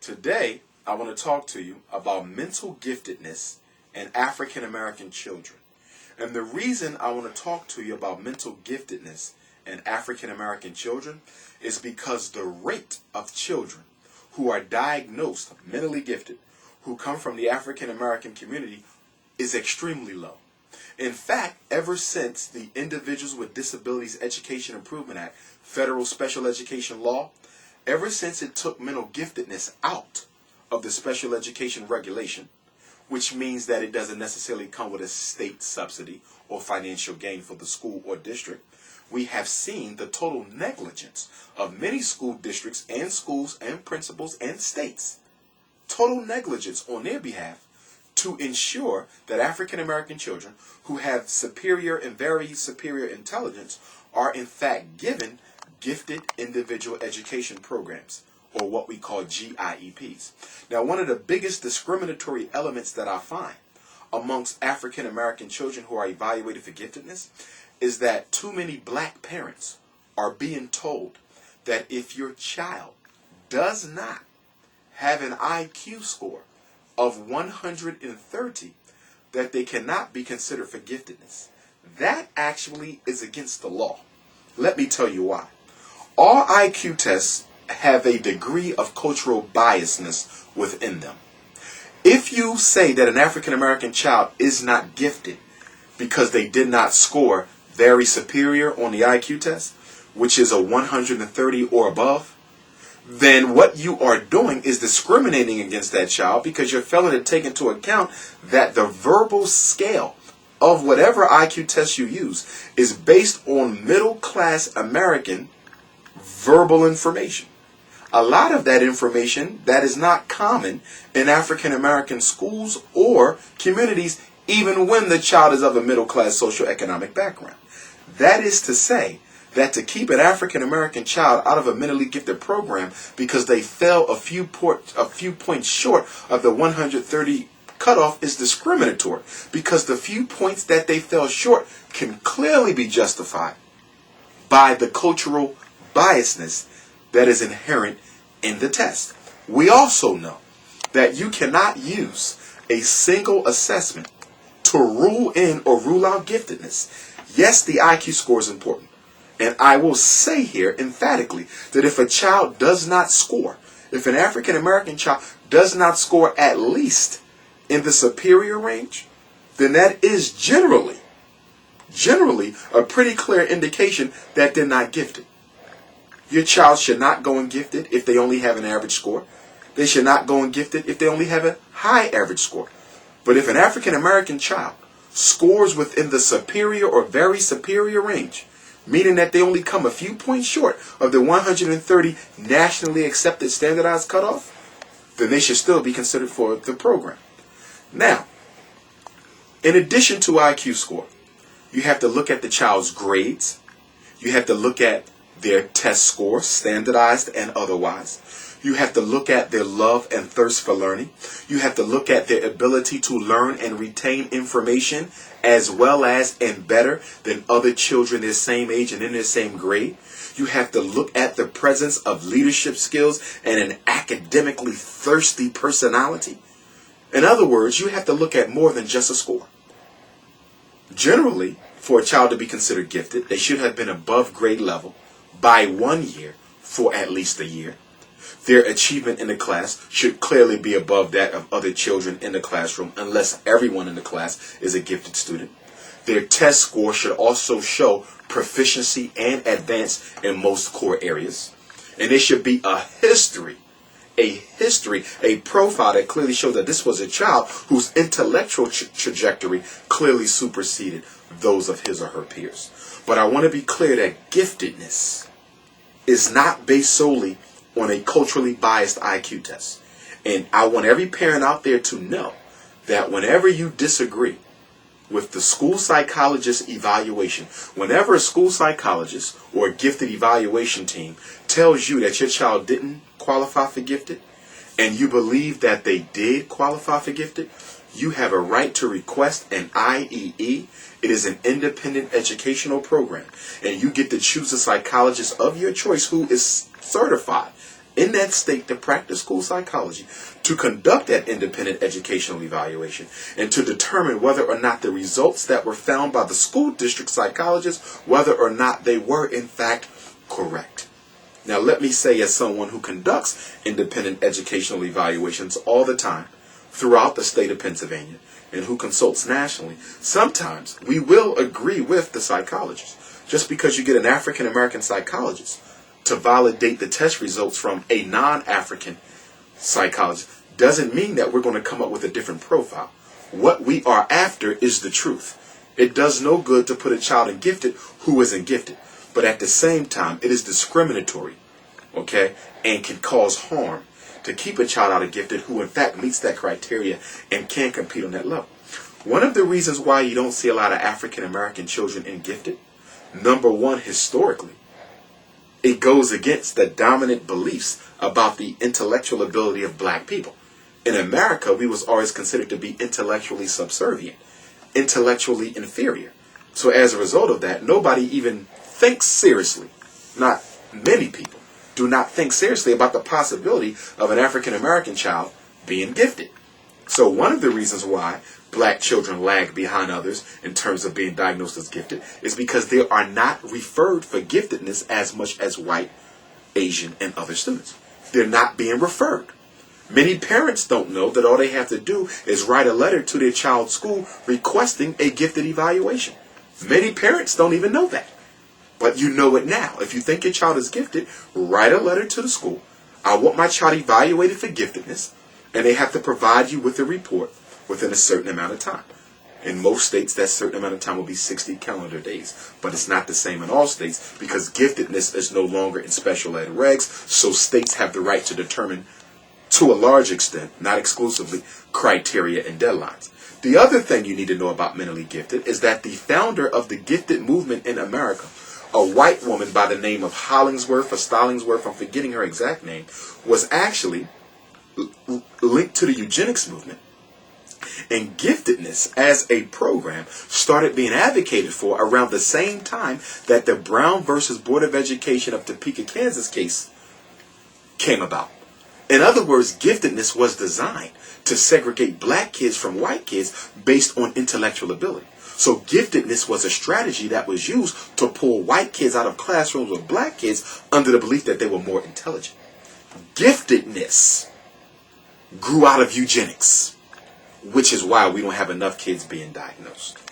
Today, I want to talk to you about mental giftedness in African American children. And the reason I want to talk to you about mental giftedness in African American children is because the rate of children who are diagnosed mentally gifted, who come from the African American community, is extremely low. In fact, ever since the Individuals with Disabilities Education Improvement Act, federal special education law, ever since it took mental giftedness out of the special education regulation, which means that it doesn't necessarily come with a state subsidy or financial gain for the school or district, we have seen the total negligence of many school districts and schools and principals and states, total negligence on their behalf to ensure that African American children who have superior and very superior intelligence are in fact given gifted individual education programs, or what we call GIEPs. Now, one of the biggest discriminatory elements that I find amongst African American children who are evaluated for giftedness is that too many black parents are being told that if your child does not have an IQ score of 130, that they cannot be considered for giftedness. That actually is against the law. Let me tell you why. All IQ tests have a degree of cultural biasness within them. If you say that an African American child is not gifted because they did not score very superior on the IQ test, which is a 130 or above, then what you are doing is discriminating against that child because you're failing to take into account that the verbal scale of whatever IQ test you use is based on middle-class American verbal information. A lot of that information that is not common in African American schools or communities, even when the child is of a middle-class socioeconomic background. That is to say that to keep an African American child out of a mentally gifted program because they fell a few points short of the 130 cutoff is discriminatory, because the few points that they fell short can clearly be justified by the cultural biasness that is inherent in the test. We also know that you cannot use a single assessment to rule in or rule out giftedness. Yes, the IQ score is important. And I will say here emphatically that if a child does not score, if an African American child does not score at least in the superior range, then that is generally a pretty clear indication that they're not gifted. Your child should not go in gifted if they only have an average score. They should not go in gifted if they only have a high average score. But if an African American child scores within the superior or very superior range, meaning that they only come a few points short of the 130 nationally accepted standardized cutoff, then they should still be considered for the program. Now, in addition to IQ score, you have to look at the child's grades. You have to look at their test score, standardized and otherwise. You have to look at their love and thirst for learning. You have to look at their ability to learn and retain information as well as and better than other children their same age and in their same grade. You have to look at the presence of leadership skills and an academically thirsty personality. In other words, you have to look at more than just a score. Generally, for a child to be considered gifted, they should have been above grade level by 1 year for at least a year. Their achievement in the class should clearly be above that of other children in the classroom, unless everyone in the class is a gifted student. Their test score should also show proficiency and advance in most core areas. And there should be a profile that clearly shows that this was a child whose intellectual trajectory clearly superseded those of his or her peers. But I want to be clear that giftedness is not based solely on a culturally biased IQ test. And I want every parent out there to know that whenever you disagree with the school psychologist evaluation, whenever a school psychologist or a gifted evaluation team tells you that your child didn't qualify for gifted, and you believe that they did qualify for gifted, you have a right to request an IEE. It is an independent educational program, and you get to choose a psychologist of your choice who is certified in that state to practice school psychology, to conduct that independent educational evaluation, and to determine whether or not the results that were found by the school district psychologist, whether or not they were in fact correct. Now let me say, as someone who conducts independent educational evaluations all the time throughout the state of Pennsylvania and who consults nationally, sometimes we will agree with the psychologist. Just because you get an African American psychologist to validate the test results from a non-African psychologist doesn't mean that we're going to come up with a different profile. What we are after is the truth. It does no good to put a child in gifted who isn't gifted. But at the same time, it is discriminatory, okay, and can cause harm to keep a child out of gifted who in fact meets that criteria and can compete on that level. One of the reasons why you don't see a lot of African American children in gifted, number one, historically, it goes against the dominant beliefs about the intellectual ability of black people. In America, we was always considered to be intellectually subservient, intellectually inferior. So as a result of that, nobody even thinks seriously, not many people, do not think seriously about the possibility of an African American child being gifted. So one of the reasons why black children lag behind others in terms of being diagnosed as gifted is because they are not referred for giftedness as much as white, Asian, and other students. They're not being referred. Many parents don't know that all they have to do is write a letter to their child's school requesting a gifted evaluation. Many parents don't even know that. But you know it now. If you think your child is gifted, write a letter to the school. I want my child evaluated for giftedness, and they have to provide you with a report within a certain amount of time. In most states, that certain amount of time will be 60 calendar days. But it's not the same in all states because giftedness is no longer in special ed regs, so states have the right to determine, to a large extent, not exclusively, criteria and deadlines. The other thing you need to know about mentally gifted is that the founder of the gifted movement in America, a white woman by the name of Hollingsworth or Stollingsworth, I'm forgetting her exact name, was actually linked to the eugenics movement. And giftedness as a program started being advocated for around the same time that the Brown versus Board of Education of Topeka, Kansas case came about. In other words, giftedness was designed to segregate black kids from white kids based on intellectual ability. So giftedness was a strategy that was used to pull white kids out of classrooms with black kids under the belief that they were more intelligent. Giftedness grew out of eugenics, which is why we don't have enough kids being diagnosed.